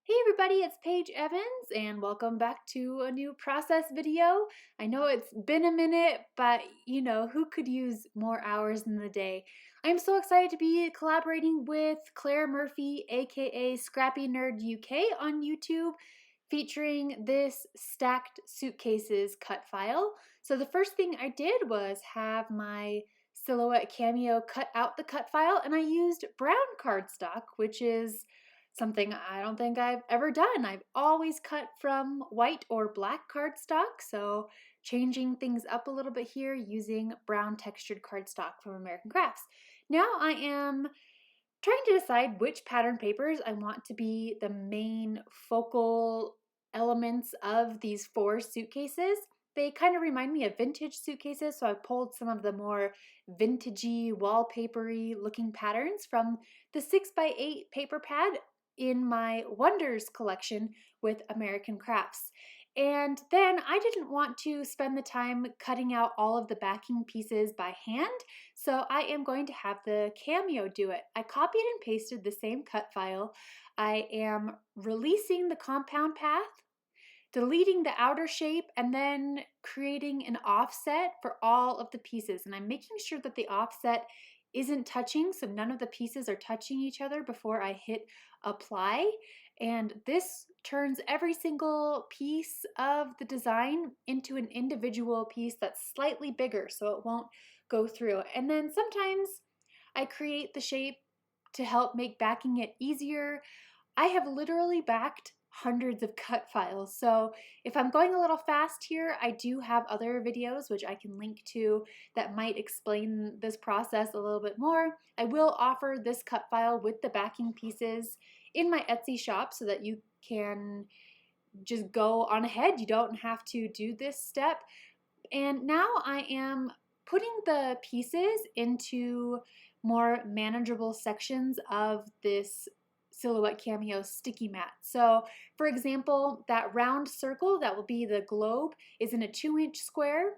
Hey everybody, it's Paige Evans and welcome back to a new process video. I know it's been a minute, but who could use more hours in the day? I'm so excited to be collaborating with Claire Murphy, aka Scrappy Nerd UK on YouTube, featuring this stacked suitcases cut file. So the first thing I did was have my silhouette cameo cut out the cut file, and I used brown cardstock, which is something I don't think I've ever done. I've always cut from white or black cardstock, so changing things up a little bit here using brown textured cardstock from American Crafts. Now I am trying to decide which pattern papers I want to be the main focal elements of these 4 suitcases. They kind of remind me of vintage suitcases, so I pulled some of the more vintagey, wallpapery looking patterns from the 6x8 paper pad in my Wonders collection with American Crafts. And then I didn't want to spend the time cutting out all of the backing pieces by hand, so I am going to have the Cameo do it. I copied and pasted the same cut file. I am releasing the compound path, deleting the outer shape, and then creating an offset for all of the pieces. And I'm making sure that the offset isn't touching, so none of the pieces are touching each other before I hit apply. And this turns every single piece of the design into an individual piece that's slightly bigger so it won't go through. And then sometimes I create the shape to help make backing it easier. I have literally backed hundreds of cut files, so if I'm going a little fast here, I do have other videos which I can link to that might explain this process a little bit more. I will offer this cut file with the backing pieces in my Etsy shop so that you can just go on ahead. You don't have to do this step. And now I am putting the pieces into more manageable sections of this Silhouette Cameo sticky mat. So for example, that round circle that will be the globe is in a 2-inch square.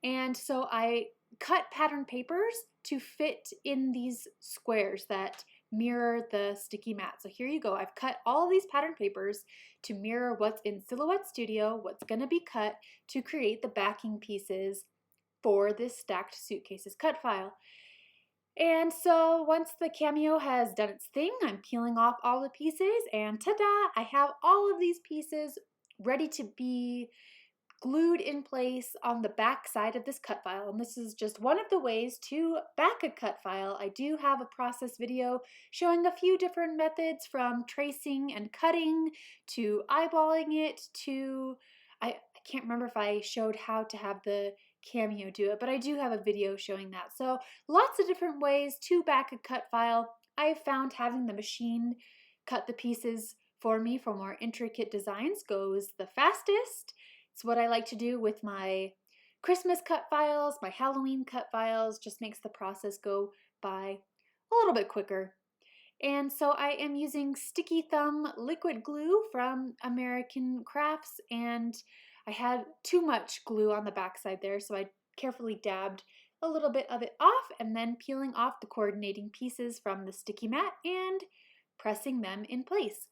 And so I cut pattern papers to fit in these squares that mirror the sticky mat. So here you go. I've cut all these pattern papers to mirror what's in Silhouette Studio, what's going to be cut to create the backing pieces for this stacked suitcases cut file. And so once the Cameo has done its thing, I'm peeling off all the pieces, and ta-da! I have all of these pieces ready to be glued in place on the back side of this cut file. And this is just one of the ways to back a cut file. I do have a process video showing a few different methods, from tracing and cutting to eyeballing it to, I can't remember if I showed how to have the Cameo do it, but I do have a video showing that. So lots of different ways to back a cut file. I've found having the machine cut the pieces for me for more intricate designs goes the fastest. It's what I like to do with my Christmas cut files, my Halloween cut files, just makes the process go by a little bit quicker. And so I am using Sticky Thumb liquid glue from American Crafts, and I had too much glue on the backside there, so I carefully dabbed a little bit of it off and then peeling off the coordinating pieces from the sticky mat and pressing them in place.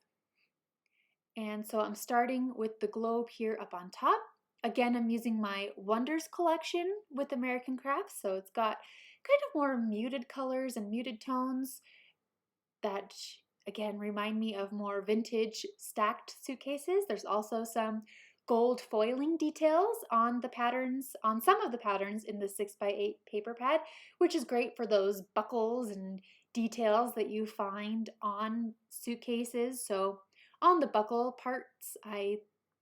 And so I'm starting with the globe here up on top. Again, I'm using my Wonders collection with American Crafts, so it's got kind of more muted colors and muted tones that, again, remind me of more vintage stacked suitcases. There's also some gold foiling details on the patterns, on some of the patterns in the 6x8 paper pad, which is great for those buckles and details that you find on suitcases. So on the buckle parts, I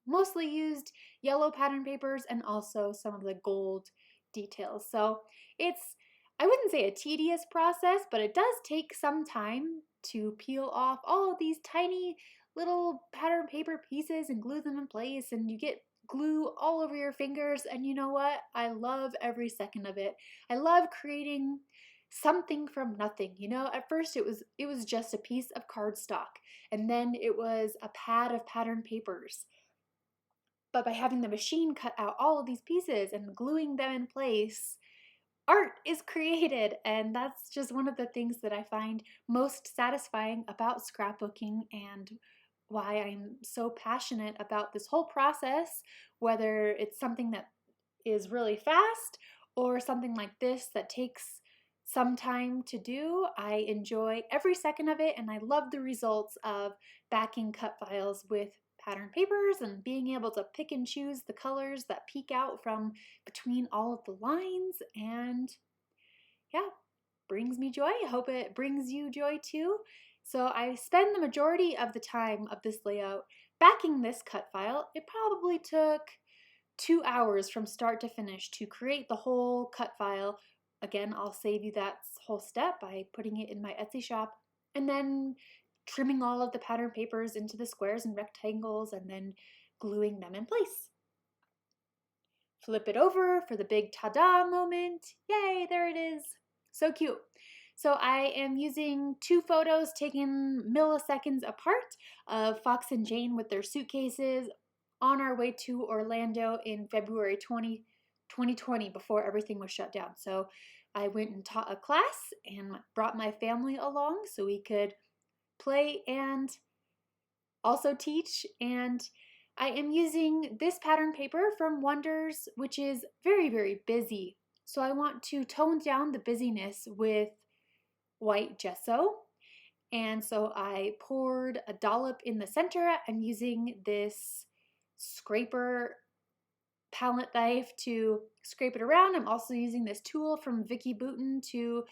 mostly used yellow pattern papers and also some of the gold details. So it's, I wouldn't say a tedious process, but it does take some time to peel off all of these tiny little pattern paper pieces and glue them in place, and you get glue all over your fingers, and you know what? I love every second of it. I love creating something from nothing. You know, at first it was just a piece of cardstock, and then it was a pad of pattern papers. But by having the machine cut out all of these pieces and gluing them in place, art is created, and that's just one of the things that I find most satisfying about scrapbooking and why I'm so passionate about this whole process, whether it's something that is really fast or something like this that takes some time to do. I enjoy every second of it, and I love the results of backing cut files with pattern papers and being able to pick and choose the colors that peek out from between all of the lines. And yeah, brings me joy. I hope it brings you joy too. So I spend the majority of the time of this layout backing this cut file. It probably took 2 hours from start to finish to create the whole cut file. Again, I'll save you that whole step by putting it in my Etsy shop, and then trimming all of the pattern papers into the squares and rectangles and then gluing them in place. Flip it over for the big ta-da moment. Yay, there it is. So cute. So I am using 2 photos taken milliseconds apart of Fox and Jane with their suitcases on our way to Orlando in February 2020 before everything was shut down. So I went and taught a class and brought my family along so we could play and also teach. And I am using this pattern paper from Wonders, which is very, very busy. So I want to tone down the busyness with white gesso. And so I poured a dollop in the center. I'm using this scraper palette knife to scrape it around. I'm also using this tool from Vicky Bouton to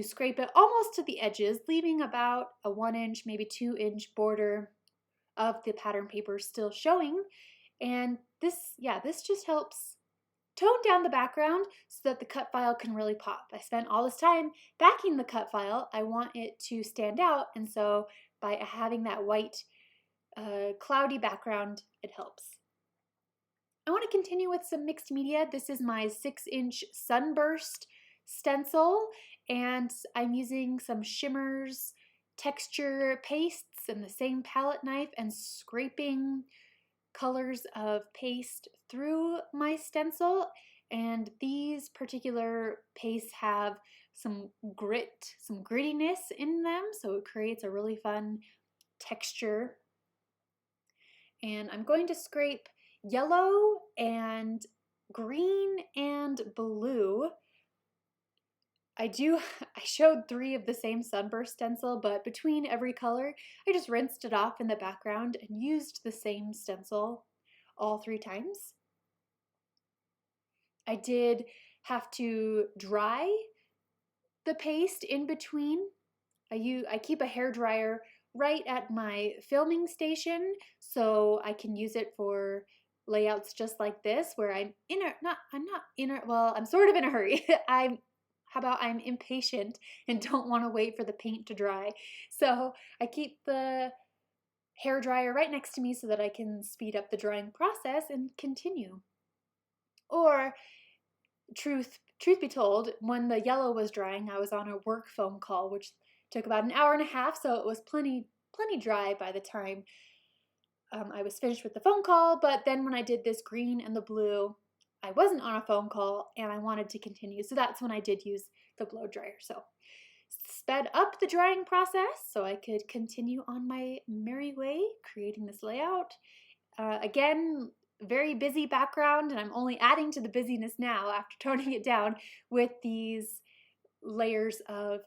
scrape it almost to the edges, leaving about a 1-inch, maybe 2-inch border of the pattern paper still showing. And this just helps tone down the background so that the cut file can really pop. I spent all this time backing the cut file. I want it to stand out, and so by having that white cloudy background, it helps. I want to continue with some mixed media. This is my 6-inch Sunburst stencil, and I'm using some shimmers, texture pastes, and the same palette knife and scraping colors of paste through my stencil. And these particular pastes have some grittiness in them, so it creates a really fun texture. And I'm going to scrape yellow and green and blue. I showed 3 of the same sunburst stencil, but between every color, I just rinsed it off in the background and used the same stencil all 3 times. I did have to dry the paste in between. I keep a hair dryer right at my filming station so I can use it for layouts just like this where I'm sort of in a hurry. I'm impatient and don't want to wait for the paint to dry. So I keep the hair dryer right next to me so that I can speed up the drying process and continue. Or truth be told, when the yellow was drying, I was on a work phone call, which took about an hour and a half, so it was plenty dry by the time I was finished with the phone call. But then when I did this green and the blue, I wasn't on a phone call and I wanted to continue, so that's when I did use the blow dryer. So sped up the drying process so I could continue on my merry way creating this layout. Again, very busy background, and I'm only adding to the busyness now after toning it down with these layers of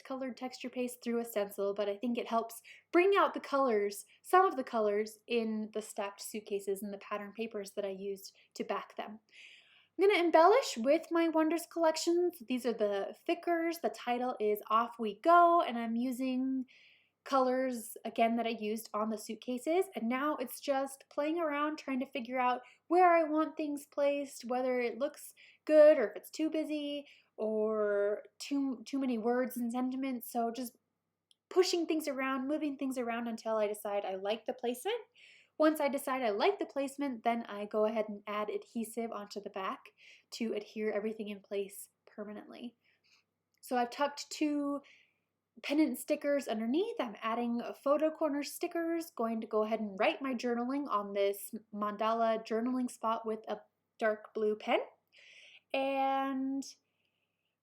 colored texture paste through a stencil, but I think it helps bring out the colors, some of the colors in the stacked suitcases and the pattern papers that I used to back them. I'm going to embellish with my Wonders collections. These are the thickers. The title is Off We Go, and I'm using colors again that I used on the suitcases, and now it's just playing around trying to figure out where I want things placed, whether it looks good or if it's too busy or too many words and sentiments. So just pushing things around, moving things around until I decide I like the placement. Once I decide I like the placement, then I go ahead and add adhesive onto the back to adhere everything in place permanently. So I've tucked 2 pennant stickers underneath. I'm adding photo corner stickers, going to go ahead and write my journaling on this mandala journaling spot with a dark blue pen. And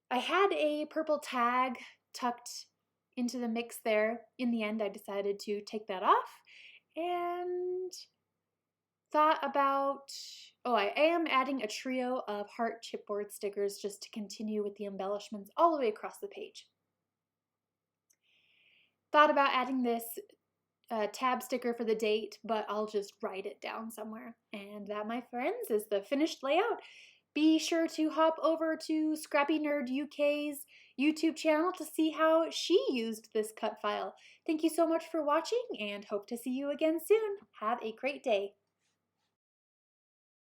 I had a purple tag tucked into the mix there. In the end, I decided to take that off and thought about, oh, I am adding a trio of heart chipboard stickers just to continue with the embellishments all the way across the page. Thought about adding this tab sticker for the date, but I'll just write it down somewhere. And that, my friends, is the finished layout. Be sure to hop over to Scrappy Nerd UK's YouTube channel to see how she used this cut file. Thank you so much for watching and hope to see you again soon. Have a great day.